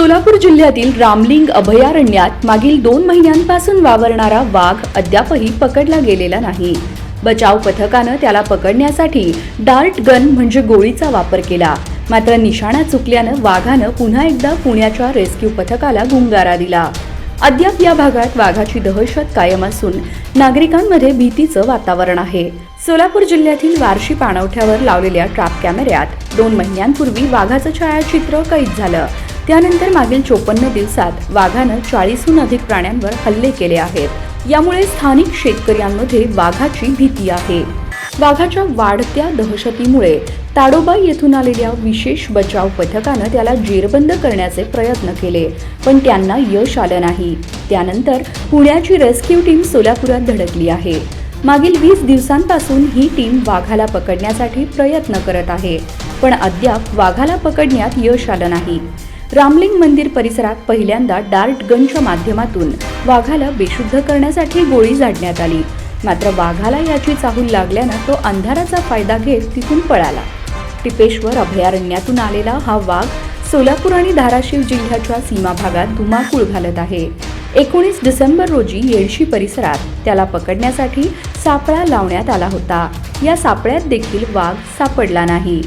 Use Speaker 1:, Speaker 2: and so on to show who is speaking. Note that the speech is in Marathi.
Speaker 1: सोलापूर जिल्ह्यातील रामलिंग अभयारण्यात मागील 2 महिन्यांपासून वावरणारा वाघ अद्यापही पकडला गेलेला नाही। बचाव पथकानं त्याला पकडण्यासाठी डार्ट गन म्हणजे गोळीचा वापर केला, मात्र निशाणा चुकल्यानं वाघानं पुन्हा एकदा पुण्याच्या रेस्क्यू पथकाला गुंगारा दिला। अद्याप या भागात वाघाची दहशत कायम असून नागरिकांमध्ये भीतीचं वातावरण आहे। सोलापूर जिल्ह्यातील वार्शी पाणवठ्यावर लावलेल्या ट्रॅप कॅमेऱ्यात 2 महिन्यांपूर्वी वाघाचं छायाचित्र कैद झालं। त्यानंतर मागील 54 दिवसात वाघानं 40हून अधिक प्राण्यांवर हल्ले केले आहेत। यामुळे स्थानिक शेतकऱ्यांमध्ये वाघाची भीती आहे। वाघाच्या वाढत्या दहशतीमुळे ताडोबा येथून आलेल्या विशेष बचाव पथकानं त्याला जेरबंद करण्याचे प्रयत्न केले, पण त्यांना यश आलं नाही। त्यानंतर पुण्याची रेस्क्यू टीम सोलापुरात धडकली आहे। मागील 20 दिवसांपासून ही टीम वाघाला पकडण्यासाठी प्रयत्न करत आहे, पण अद्याप वाघाला पकडण्यात यश आलं नाही। रामलिंग मंदिर परिसरात पहिल्यांदा डार्ट गनच्या माध्यमातून वाघाला बेशुद्ध करण्यासाठी गोळी झाडण्यात आली, मात्र वाघाला याची चाहूल लागल्यानं तो अंधाराचा फायदा घेत तिथून पळाला। टिपेश्वर अभयारण्यातून आलेला हा वाघ सोलापूर आणि धाराशिव जिल्ह्याच्या सीमा भागात धुमाकूळ घालत आहे। 19 डिसेंबर रोजी येडशी परिसरात त्याला पकडण्यासाठी सापळा लावण्यात आला होता। या सापळ्यात देखील वाघ सापडला नाही।